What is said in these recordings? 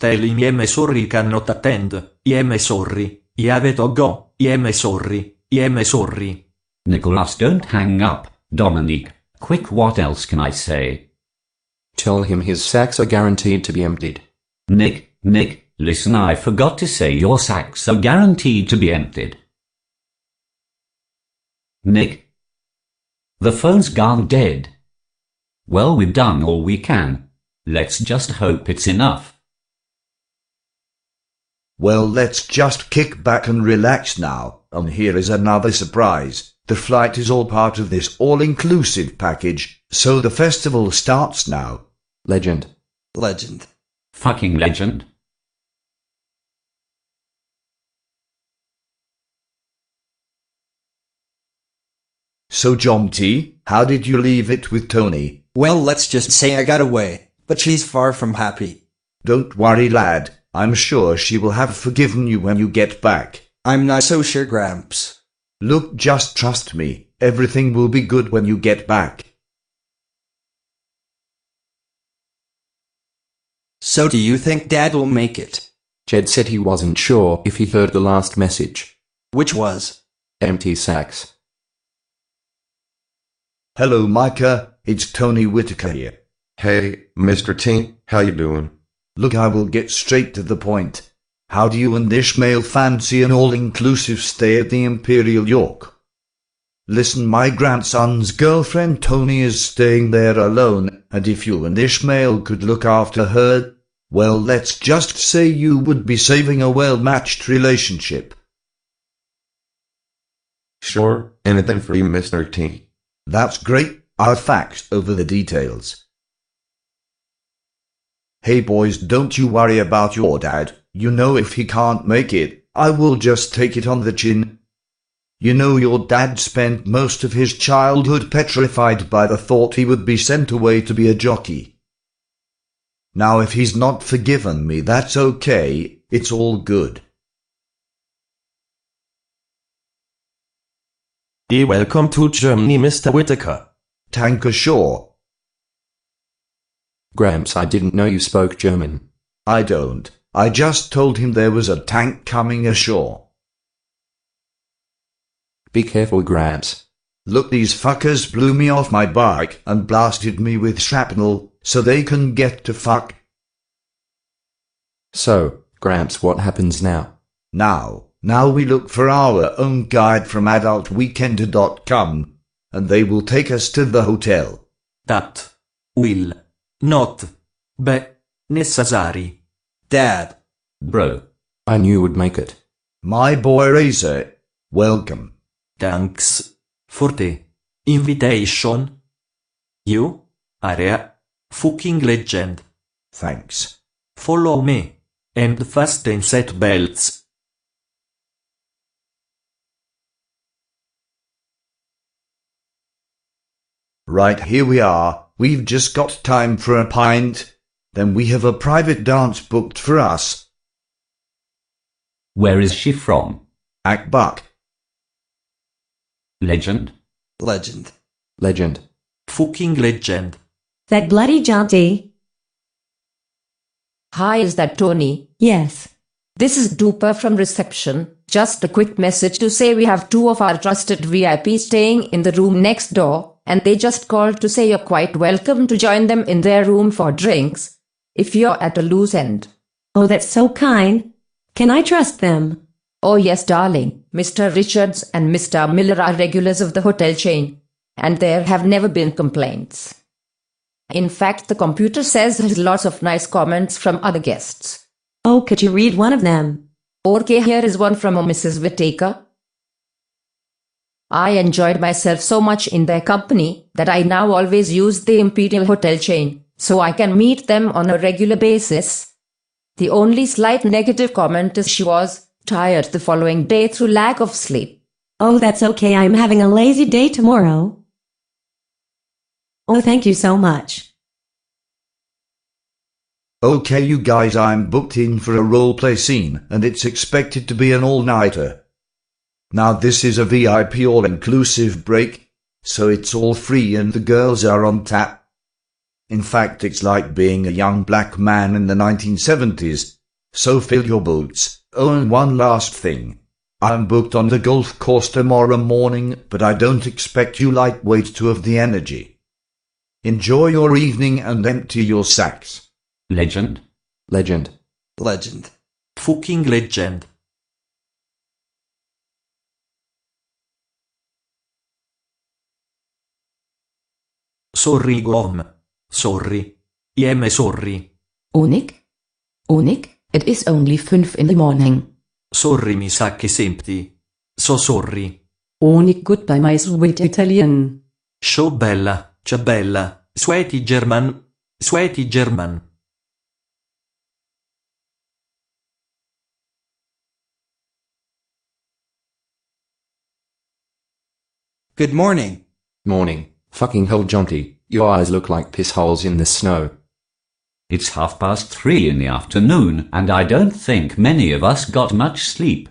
Tell him I'm sorry cannot attend, I'm sorry, I have to go, I'm sorry, I'm sorry. Nicholas, don't hang up, Dominique. Quick, what else can I say? Tell him his sacks are guaranteed to be emptied. Nick, listen, I forgot to say your sacks are guaranteed to be emptied. Nick. The phone's gone dead. Well, we've done all we can. Let's just hope it's enough. Well, let's just kick back and relax now, and here is another surprise. The flight is all part of this all-inclusive package, so the festival starts now. Legend. Legend. Fucking legend. So John T, how did you leave it with Tony? Well, let's just say I got away, but she's far from happy. Don't worry, lad. I'm sure she will have forgiven you when you get back. I'm not so sure, Gramps. Look, just trust me. Everything will be good when you get back. So do you think Dad will make it? Jed said he wasn't sure if he heard the last message. Which was? Empty sacks. Hello, Micah. It's Tony Whitaker here. Hey, Mr. T, how you doing? Look, I will get straight to the point. How do you and Ishmael fancy an all-inclusive stay at the Imperial York? Listen, my grandson's girlfriend Tony is staying there alone, and if you and Ishmael could look after her, well, let's just say you would be saving a well-matched relationship. Sure, anything for you, Mr. T. That's great. I'll fax over the details. Hey boys, don't you worry about your dad. You know, if he can't make it, I will just take it on the chin. You know, your dad spent most of his childhood petrified by the thought he would be sent away to be a jockey. Now, if he's not forgiven me, that's okay. It's all good. Welcome to Germany, Mr. Whitaker. Tank ashore. Gramps, I didn't know you spoke German. I don't. I just told him there was a tank coming ashore. Be careful, Gramps. Look, these fuckers blew me off my bike and blasted me with shrapnel, so they can get to fuck. So, Gramps, what happens now? Now we look for our own guide from adultweekender.com, and they will take us to the hotel. That will not be necessary. Dad. Bro. I knew you would make it. My boy Razor, welcome. Thanks for the invitation. You are a fucking legend. Thanks. Follow me and fasten seat belts. Right, here we are. We've just got time for a pint. Then we have a private dance booked for us. Where is she from? Akbuk. Legend? Legend. Legend. Fucking legend. That bloody jaunty. Hi, is that Tony? Yes. This is Duper from reception. Just a quick message to say we have two of our trusted VIPs staying in the room next door, and they just called to say you're quite welcome to join them in their room for drinks, if you're at a loose end. Oh, that's so kind. Can I trust them? Oh yes, darling. Mr. Richards and Mr. Miller are regulars of the hotel chain, and there have never been complaints. In fact, the computer says there's lots of nice comments from other guests. Oh, could you read one of them? Okay, here is one from a Mrs. Whitaker. I enjoyed myself so much in their company that I now always use the Imperial Hotel chain, so I can meet them on a regular basis. The only slight negative comment is she was tired the following day through lack of sleep. Oh, that's okay. I'm having a lazy day tomorrow. Oh, thank you so much. Okay, you guys, I'm booked in for a roleplay scene, and it's expected to be an all-nighter. Now, this is a VIP all-inclusive break, so it's all free and the girls are on tap. In fact, it's like being a young black man in the 1970s. So fill your boots. Oh, and one last thing. I'm booked on the golf course tomorrow morning, but I don't expect you lightweights to have the energy. Enjoy your evening and empty your sacks. Legend. Legend. Legend. Fucking legend. Sorry Gom. Sorry. I'm sorry. Onik? Onik, it is only 5 in the morning. Sorry mi sack is empty. So sorry. Onik, goodbye my sweet Italian. Ciao bella, ciao bella, sweaty German. Sweaty German. Good morning. Morning. Fucking hell, Jonty. Your eyes look like piss holes in the snow. It's 3:30 in the afternoon, and I don't think many of us got much sleep.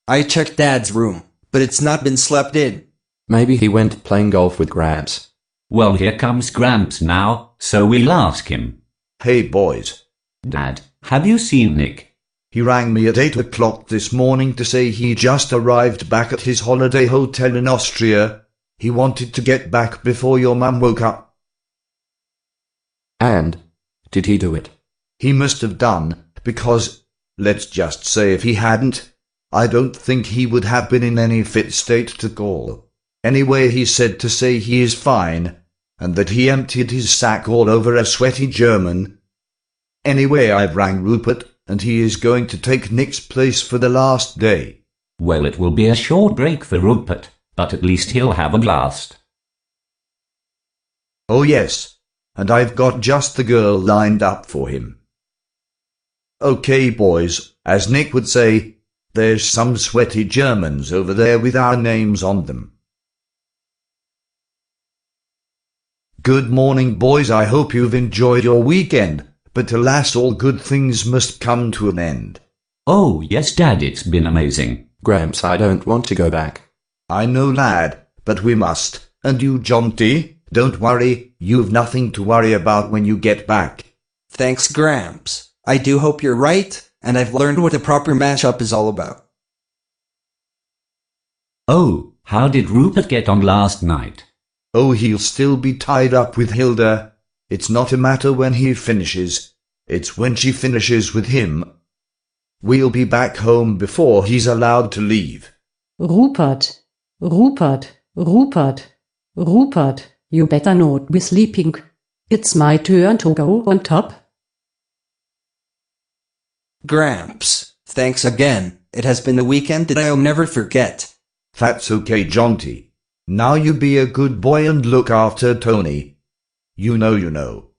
I checked Dad's room, but it's not been slept in. Maybe he went playing golf with Gramps. Well, here comes Gramps now, so we'll ask him. Hey boys. Dad, have you seen Nick? He rang me at 8 o'clock this morning to say he just arrived back at his holiday hotel in Austria. He wanted to get back before your mum woke up. And? Did he do it? He must have done, because, let's just say if he hadn't, I don't think he would have been in any fit state to call. Anyway, he said to say he is fine, and that he emptied his sack all over a sweaty German. Anyway, I've rang Rupert, and he is going to take Nick's place for the last day. Well, it will be a short break for Rupert, but at least he'll have a blast. Oh yes, and I've got just the girl lined up for him. Okay boys, as Nick would say, there's some sweaty Germans over there with our names on them. Good morning boys, I hope you've enjoyed your weekend, but alas all good things must come to an end. Oh, yes, Dad, it's been amazing. Gramps, I don't want to go back. I know lad, but we must, and you Jonty, don't worry, you've nothing to worry about when you get back. Thanks, Gramps. I do hope you're right, and I've learned what a proper mashup is all about. Oh, how did Rupert get on last night? Oh, he'll still be tied up with Hilda. It's not a matter when he finishes, it's when she finishes with him. We'll be back home before he's allowed to leave. Rupert, Rupert, Rupert, Rupert, you better not be sleeping. It's my turn to go on top. Gramps, thanks again. It has been a weekend that I'll never forget. That's okay, Jonty. Now you be a good boy and look after Tony. You know.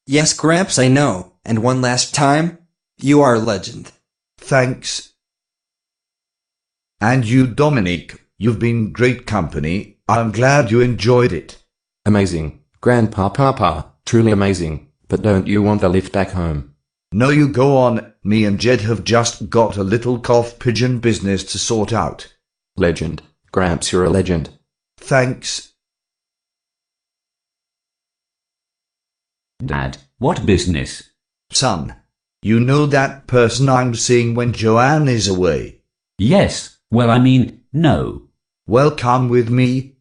Yes, Gramps, I know. And one last time, you are a legend. Thanks. And you, Dominic, you've been great company. I'm glad you enjoyed it. Amazing. Grandpa Papa, truly amazing. But don't you want the lift back home? No, you go on. Me and Jed have just got a little Coffpigeon business to sort out. Legend. Gramps, you're a legend. Thanks. Dad, what business? Son, you know that person I'm seeing when Joanne is away? Yes, well, I mean, no. Well, come with me.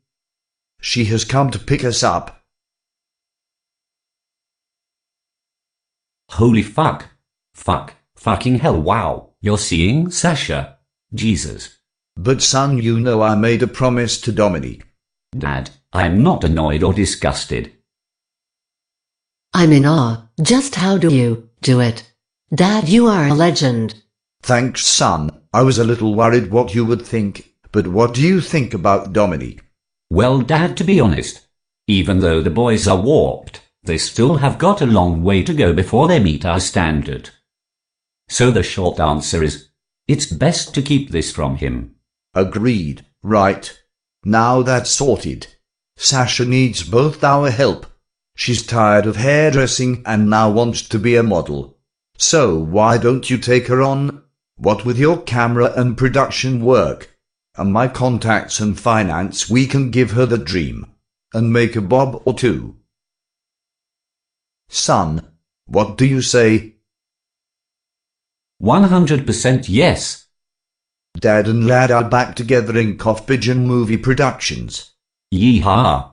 She has come to pick us up. Holy fuck. Fucking hell, wow. You're seeing Sasha. Jesus. But son, you know I made a promise to Dominic. Dad, I'm not annoyed or disgusted. I'm in awe. Just how do you do it? Dad, you are a legend. Thanks, son. I was a little worried what you would think, but what do you think about Dominic? Well, Dad, to be honest, even though the boys are warped, they still have got a long way to go before they meet our standard. So the short answer is, it's best to keep this from him. Agreed. Right. Now that's sorted. Sasha needs both our help. She's tired of hairdressing and now wants to be a model. So why don't you take her on? What with your camera and production work? and my contacts and finance, we can give her the dream and make a bob or two. Son, what do you say? 100% yes. Dad and Lad are back together in Coffpigeon movie productions. Yeehaw.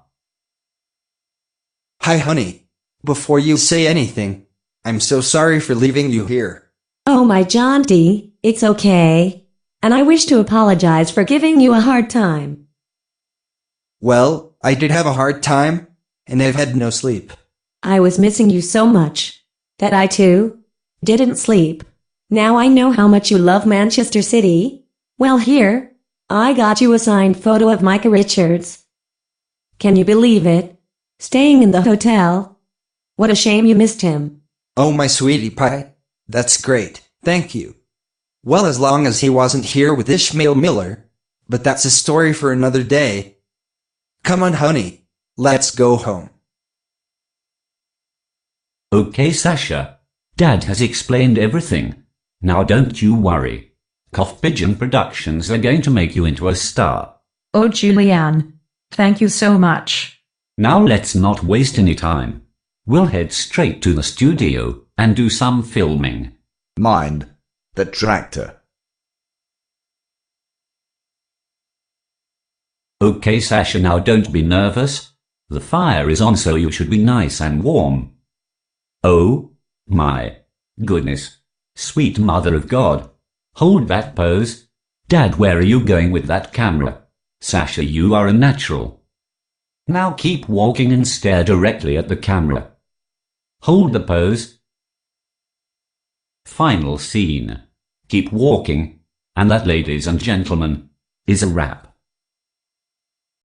Hi, honey. Before you say anything, I'm so sorry for leaving you here. Oh, my John D., it's okay. And I wish to apologize for giving you a hard time. Well, I did have a hard time, and I've had no sleep. I was missing you so much that I too didn't sleep. Now I know how much you love Manchester City. Well, here, I got you a signed photo of Micah Richards. Can you believe it? Staying in the hotel. What a shame you missed him. Oh, my sweetie pie. That's great, thank you. Well, as long as he wasn't here with Ishmael Miller. But that's a story for another day. Come on, honey. Let's go home. Okay, Sasha. Dad has explained everything. Now don't you worry. Coffpigeon Productions are going to make you into a star. Oh, Julianne. Thank you so much. Now let's not waste any time. We'll head straight to the studio and do some filming. Mind the tractor. Okay, Sasha, now don't be nervous. The fire is on, so you should be nice and warm. Oh, my goodness. Sweet Mother of God. Hold that pose. Dad, where are you going with that camera? Sasha, you are a natural. Now keep walking and stare directly at the camera. Hold the pose. Final scene. Keep walking. And that, ladies and gentlemen, is a wrap.